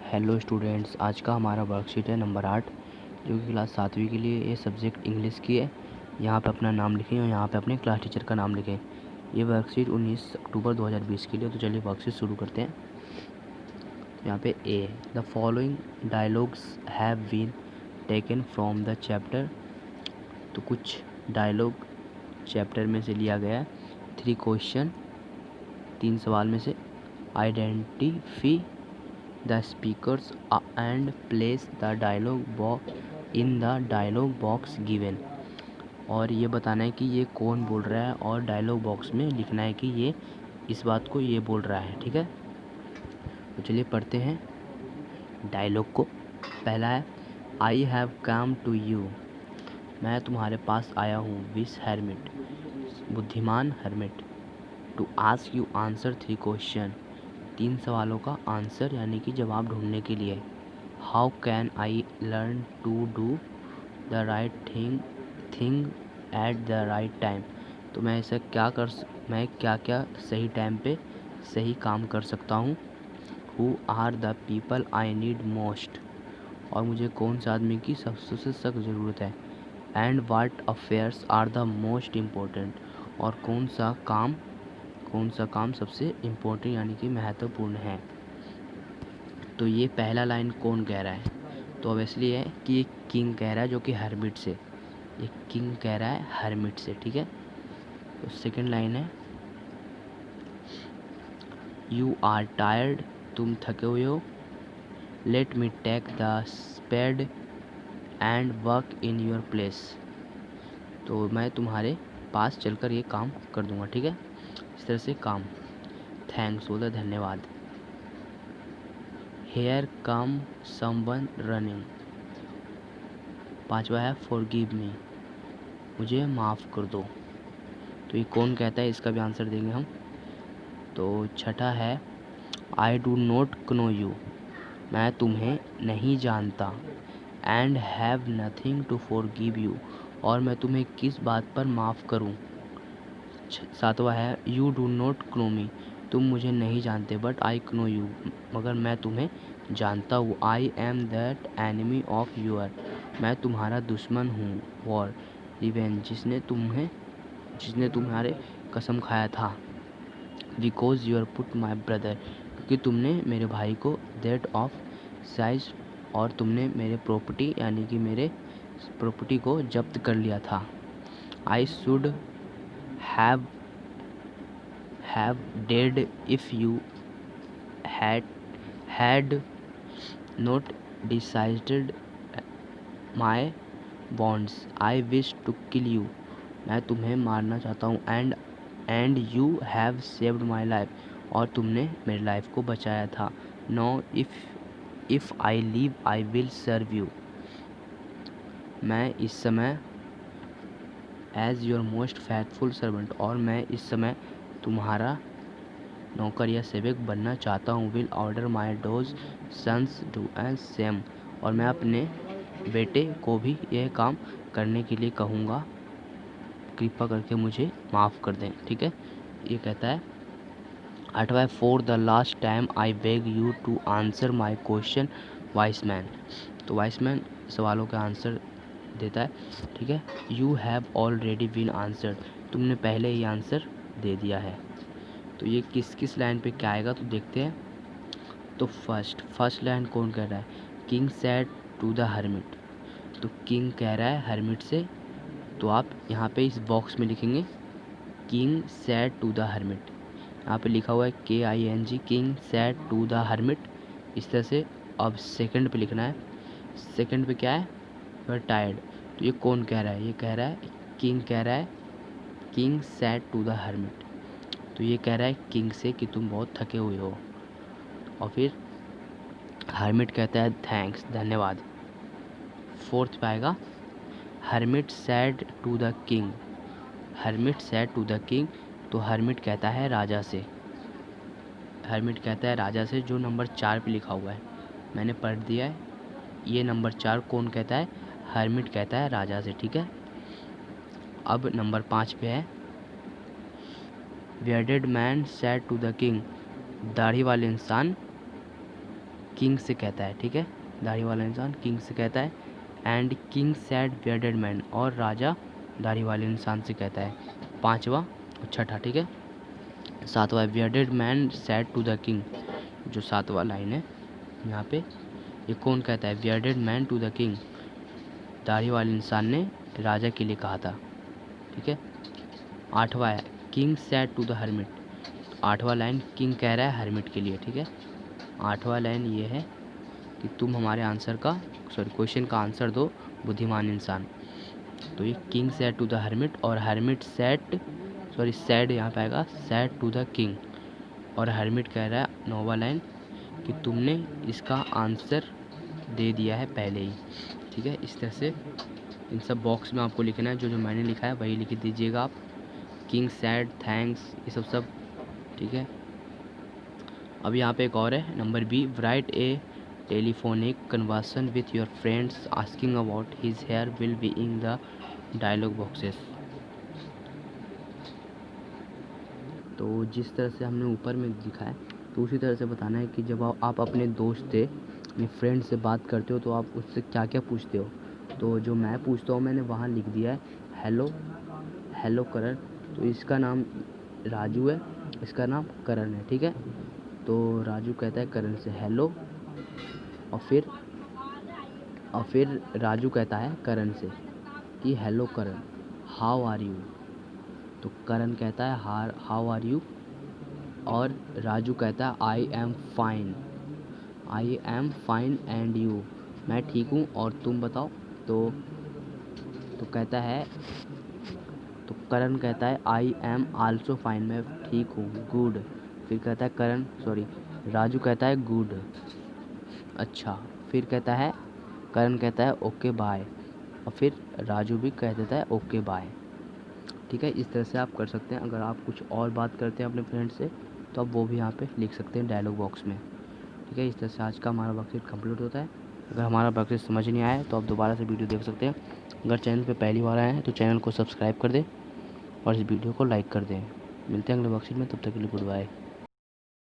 Hello students, आज का हमारा वर्कशीट है नंबर 8 जो कि क्लास 7वीं के लिए ये सब्जेक्ट इंग्लिश की है। यहाँ पे अपना नाम लिखें और यहाँ पे अपने क्लास टीचर का नाम लिखें। ये वर्कशीट 19 अक्टूबर 2020 के लिए। तो चलिए वर्कशीट शुरू करते हैं। यहाँ पे a, the following dialogues have been taken from the chapter. तो कुछ डायलॉग चैप्टर में से लिया गया है। 3 क्वेश्चन, 3 सवाल में से। आइडेंटिफी the speakers and place the in the dialogue box given। और ये बताना है कि ये कौन बोल रहा है और डायलॉग बॉक्स में लिखना है कि ये इस बात को ये बोल रहा है। ठीक है, तो चलिए पढ़ते हैं डायलॉग को। पहला है, I have come to you, मैं तुम्हारे पास आया हूँ। विस हेरमिट, बुद्धिमान hermit. To ask you answer 3 question, 3 सवालों का आंसर यानी कि जवाब ढूंढने के लिए। How can I learn to do the right thing at the right time. तो मैं क्या क्या सही टाइम पे सही काम कर सकता हूँ। Who are the people I need most, और मुझे कौन सा आदमी की सबसे सख्त ज़रूरत है। And what affairs are the most important, और कौन सा काम सबसे इम्पोर्टेंट यानी कि महत्वपूर्ण है। तो ये पहला लाइन कौन कह रहा है, तो ऑब्वियसली है कि ये किंग कह रहा है, जो कि हरमिट से, ये किंग कह रहा है हरमिट से। ठीक है, तो सेकंड लाइन है, यू आर टायर्ड, तुम थके हुए हो। Let me take the spade and work in your place, तो मैं तुम्हारे पास चलकर ये काम कर दूंगा। ठीक है, इस तरह से काम। थैंक्स बोलता धन्यवाद। हेयर कम समवन रनिंग। पांचवा है, फॉरगिव मी, मुझे माफ़ कर दो। तो ये कौन कहता है, इसका भी आंसर देंगे हम। तो छठा है, I do not know you, मैं तुम्हें नहीं जानता। And have nothing to forgive you, और मैं तुम्हें किस बात पर माफ़ करूं। सातवां है, यू डू नॉट नो मी, तुम मुझे नहीं जानते। बट आई नो यू, मगर मैं तुम्हें जानता हूँ। I am that enemy of your, मैं तुम्हारा दुश्मन हूँ। वॉर रिवेंज, जिसने तुम्हारे कसम खाया था। Because you are put my brother, क्योंकि तुमने मेरे भाई को दैट ऑफ साइज, और तुमने मेरे प्रॉपर्टी यानी कि मेरे प्रॉपर्टी को जब्त कर लिया था। I should have dead if you had not decided my bonds. I wish to kill you, मैं तुम्हें मारना चाहता हूँ। And you have saved my life, और तुमने मेरी लाइफ को बचाया था। No if I live I will serve you, मैं इस समय as your most faithful servant, और मैं इस समय तुम्हारा नौकर या सेवक बनना चाहता हूँ। Will order my those sons do and same, और मैं अपने बेटे को भी यह काम करने के लिए कहूँगा। कृपा करके मुझे माफ़ कर दें। ठीक है, ये कहता है। आठवां, for the last time I beg you to answer my question wise man. तो वाइस मैन सवालों का आंसर देता है। ठीक है, you have already been answered, तुमने पहले ही आंसर दे दिया है। तो ये किस लाइन पे क्या आएगा, तो देखते हैं। तो फर्स्ट लाइन कौन कह रहा है, king said to the hermit. तो किंग कह रहा है हरमिट से, तो आप यहाँ पे इस बॉक्स में लिखेंगे king said to the hermit. यहाँ पे लिखा हुआ है KING, king said to the hermit, इस तरह से। अब सेकंड पे लिखना है। सेकंड पे क्या है, यू आर टायर्ड। तो ये कौन कह रहा है, ये कह रहा है किंग, कह रहा है king said to the hermit. तो ये कह रहा है किंग से कि तुम बहुत थके हुए हो। और फिर हरमिट कहता है थैंक्स, धन्यवाद। फोर्थ पे आएगा, hermit said to the king. Hermit said to the king, तो हरमिट कहता है राजा से। हरमिट कहता है राजा से, जो नंबर 4 पे लिखा हुआ है, मैंने पढ़ दिया है। ये नंबर 4 कौन कहता है, हरमिट कहता है राजा से। ठीक है, अब नंबर 5 पे है, bearded man said to the king. दाढ़ी वाले इंसान किंग से कहता है, ठीक है, दाढ़ी वाला इंसान किंग से कहता है। And king sad bearded man, और राजा दाढ़ी वाले इंसान से कहता है। पांचवा और छठा, ठीक है। सातवां है bearded man said to the king, जो सातवां लाइन है यहाँ पे, ये कौन कहता है? Bearded man to the king, दाढ़ी वाले इंसान ने राजा के लिए कहा था, ठीक है। आठवां है king said to the hermit, आठवां लाइन किंग कह रहा है हर्मिट के लिए, ठीक है। आठवां लाइन ये है कि तुम हमारे आंसर का क्वेश्चन का आंसर दो बुद्धिमान इंसान। तो ये king said to the hermit, और हर्मिट सैड यहाँ पे आएगा सैड टू द किंग, और हर्मिट कह रहा है नौवां लाइन कि तुमने इसका आंसर दे दिया है पहले ही, ठीक है। इस तरह से इन सब बॉक्स में आपको लिखना है, जो जो मैंने लिखा है वही लिख दीजिएगा आप। किंग सैड, थैंक्स, ये सब, ठीक है। अब यहाँ पे एक और है number B, write a telephonic conversion with your friends asking about his hair will be in the dialogue boxes. तो जिस तरह से हमने ऊपर में लिखा है, तो उसी तरह से बताना है कि जब आप अपने दोस्त से, अपने फ्रेंड से बात करते हो तो आप उससे क्या क्या पूछते हो। तो जो मैं पूछता हूँ मैंने वहाँ लिख दिया है हेलो करण। तो इसका नाम राजू है, इसका नाम करण है, ठीक है। तो राजू कहता है करण से हेलो, और फिर राजू कहता है करण से कि hello Karan, how are you. तो करण कहता है हाउ आर यू, और राजू कहता है I am fine and you, मैं ठीक हूँ और तुम बताओ। तो कहता है, तो करण कहता है आई एम आल्सो फाइन, मैं ठीक हूँ, गुड। फिर कहता है राजू कहता है गुड, अच्छा। फिर करण कहता है ओके बाय, और फिर राजू भी कह देता है ओके बाय, ठीक है। इस तरह से आप कर सकते हैं। अगर आप कुछ और बात करते हैं अपने फ्रेंड से तो आप वो भी यहाँ पे लिख सकते हैं डायलॉग बॉक्स में, ठीक है। इस तरह से आज का हमारा वर्कशीट कंप्लीट होता है। अगर हमारा वर्कशीट समझ नहीं आया तो आप दोबारा से वीडियो देख सकते हैं। अगर चैनल पे पहली बार आए हैं तो चैनल को सब्सक्राइब कर दें और इस वीडियो को लाइक कर दें। मिलते हैं अगले वर्कशीट में, तब तक के लिए गुड बाय।